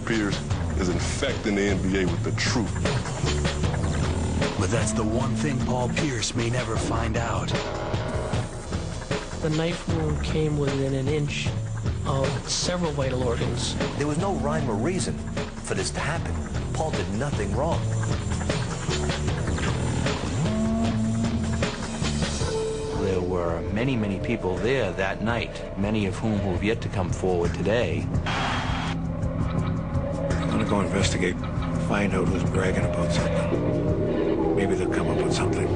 Pierce is infecting the NBA with the truth. But that's the one thing Paul Pierce may never find out. The knife wound came within an inch of several vital organs. There was no rhyme or reason for this to happen. Paul did nothing wrong. There were many, many people there that night, many of whom who have yet to come forward today. I'm gonna go investigate, find out who's bragging about something. Maybe they'll come up with something.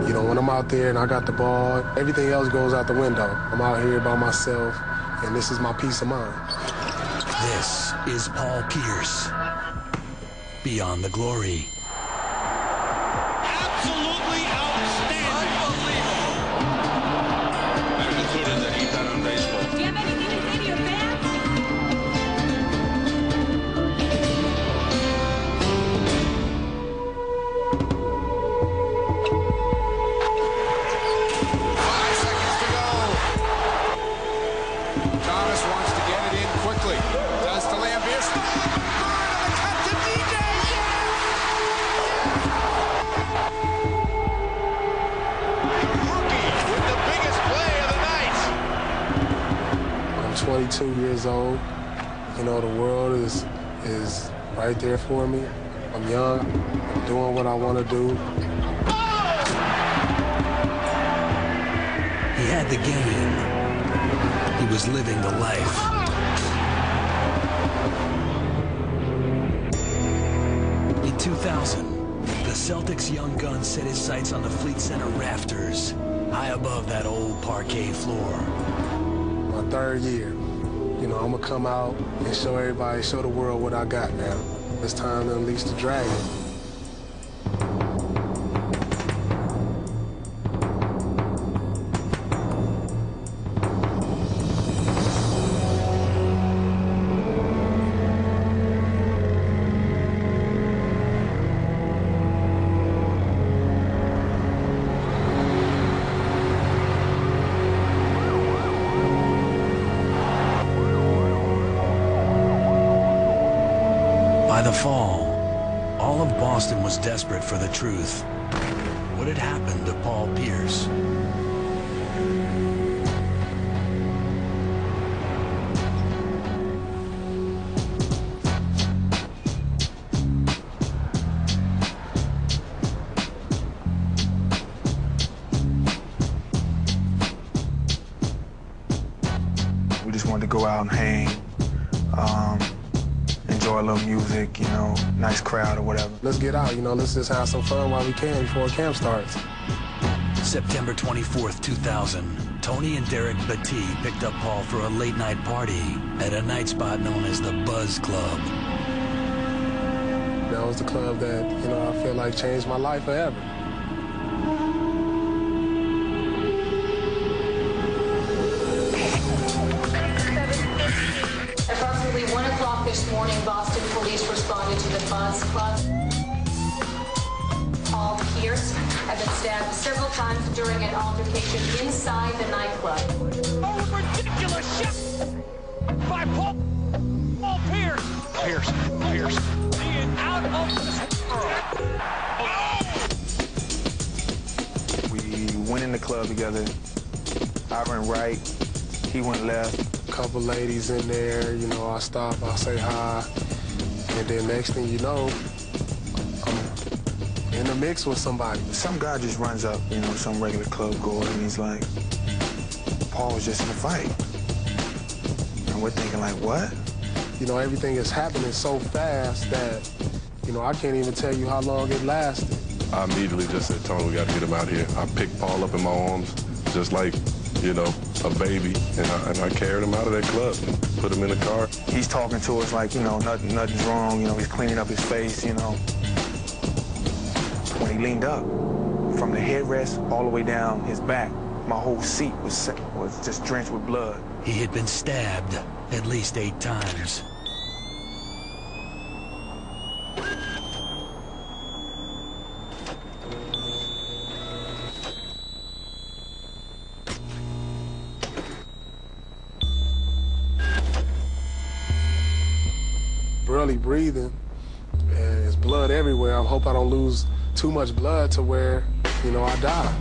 You know, when I'm out there and I got the ball, everything else goes out the window. I'm out here by myself, and this is my peace of mind. This is Paul Pierce, Beyond the Glory. Absolutely outstanding. Unbelievable. Better concluded that he's done on baseball. Do you have anything to say to your fans? Thomas wants to get it in quickly. Does to Lambier. Stolen by Bird and a cut to DJ. Rookie with the biggest play of the night. I'm 22 years old. You know, the world is right there for me. I'm young. I'm doing what I want to do. He had the game. He was living the life. In 2000, the Celtics' young gun set his sights on the Fleet Center rafters, high above that old parquet floor. My third year. You know, I'm going to come out and show everybody, show the world what I got now. It's time to unleash the dragon. By the fall, all of Boston was desperate for the truth. What had happened to Paul Pierce? We just wanted to go out and hang, enjoy a little music, you know, nice crowd or whatever. Let's get out, you know, let's just have some fun while we can before camp starts. September 24th, 2000, Tony and Derek Batty picked up Paul for a late-night party at a night spot known as the Buzz Club. That was the club that, you know, I feel like changed my life forever. Approximately 1 o'clock this morning, Boston police responded to the Buzz Club. Paul Pierce had been stabbed several times during an altercation inside the nightclub. Oh, ridiculous shot by Paul Pierce. Pierce. He is out of this world. Oh! We went in the club together. I went right, he went left. Couple ladies in there, you know, I stop, I say hi, and then next thing you know, I'm in the mix with somebody. Some guy just runs up, you know, some regular club goer, and he's like, Paul was just in a fight. And we're thinking like, what? You know, everything is happening so fast that, you know, I can't even tell you how long it lasted. I immediately just said, Tony, we got to get him out here. I picked Paul up in my arms, just like, you know, a baby, and I carried him out of that club and put him in the car. He's talking to us like, you know, nothing's wrong, you know, he's cleaning up his face, you know. When he leaned up, from the headrest all the way down his back, my whole seat was just drenched with blood. He had been stabbed at least 8 times. barely breathing, and there's blood everywhere. I hope I don't lose too much blood to where, you know, I die.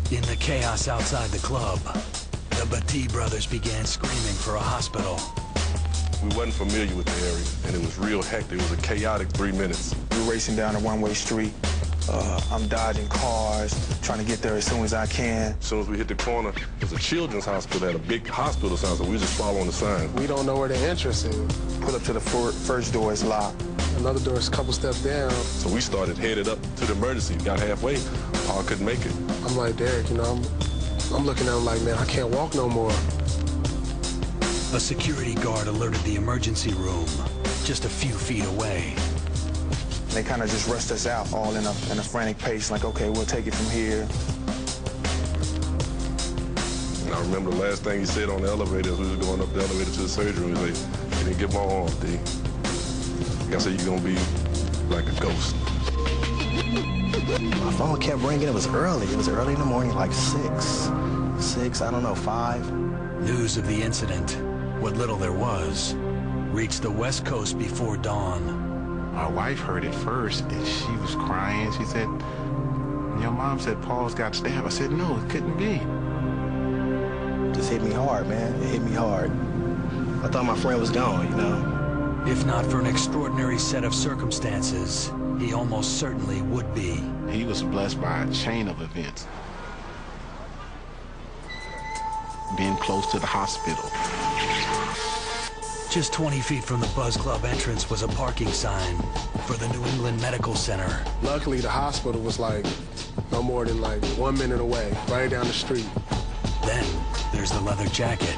In the chaos outside the club, the Bati brothers began screaming for a hospital. We wasn't familiar with the area, and it was real hectic. It was a chaotic 3 minutes. We were racing down a one-way street. I'm dodging cars, trying to get there as soon as I can. As soon as we hit the corner, there's a children's hospital at a big hospital sign, so we just following the sign. We don't know where the entrance is. Pull up to the first door, it's locked. Another door is a couple steps down. So we started headed up to the emergency. Got halfway, Paul couldn't make it. I'm like, Derek, you know, I'm looking at him like, man, I can't walk no more. A security guard alerted the emergency room just a few feet away. They kind of just rushed us out all in a frantic pace, like, okay, we'll take it from here. And I remember the last thing he said on the elevator as we was going up the elevator to the surgery, he was like, you didn't get my arm, D. I said, you're gonna be like a ghost. My phone kept ringing. It was early. It was early in the morning, like 6, I don't know, 5. News of the incident, what little there was, reached the West Coast before dawn. My wife heard it first, and she was crying. She said, your mom said Paul's got stabbed. I said, no, it couldn't be. Just hit me hard, man. It hit me hard. I thought my friend was gone, you know? If not for an extraordinary set of circumstances, he almost certainly would be. He was blessed by a chain of events. Being close to the hospital. Just 20 feet from the Buzz Club entrance was a parking sign for the New England Medical Center. Luckily, the hospital was like no more than like 1 minute away, right down the street. Then there's the leather jacket.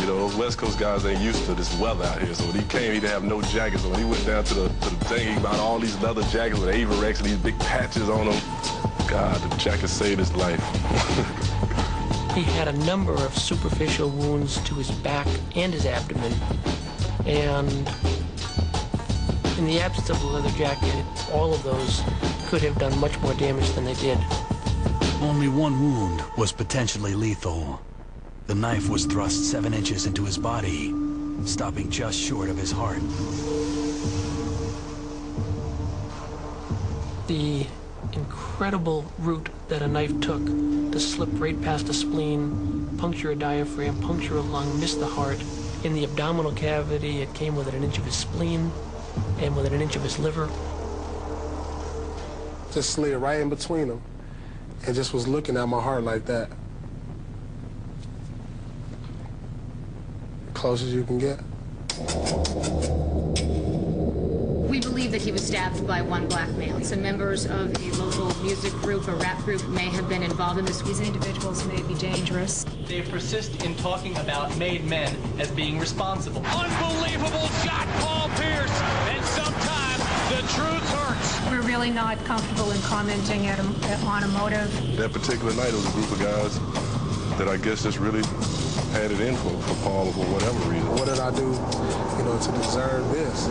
You know, those West Coast guys ain't used to this weather out here, so when he came, he didn't have no jackets. So when he went down to the thing, he bought all these leather jackets with Averex and these big patches on them. God, the jacket saved his life. He had a number of superficial wounds to his back and his abdomen, and in the absence of the leather jacket, all of those could have done much more damage than they did. Only one wound was potentially lethal. The knife was thrust 7 inches into his body, stopping just short of his heart. The incredible route that a knife took to slip right past the spleen, puncture a diaphragm, puncture a lung, miss the heart. In the abdominal cavity, it came within 1 inch of his spleen and within 1 inch of his liver. Just slid right in between them and just was looking at my heart like that. Close as you can get. We believe that he was stabbed by one black male. Some members of a local music group or rap group may have been involved in this. These individuals may be dangerous. They persist in talking about made men as being responsible. Unbelievable shot, Paul Pierce, and sometimes the truth hurts. We're really not comfortable in commenting on a motive. That particular night, it was a group of guys that I guess just really had it in for Paul for whatever reason. What did I do, you know, to deserve this?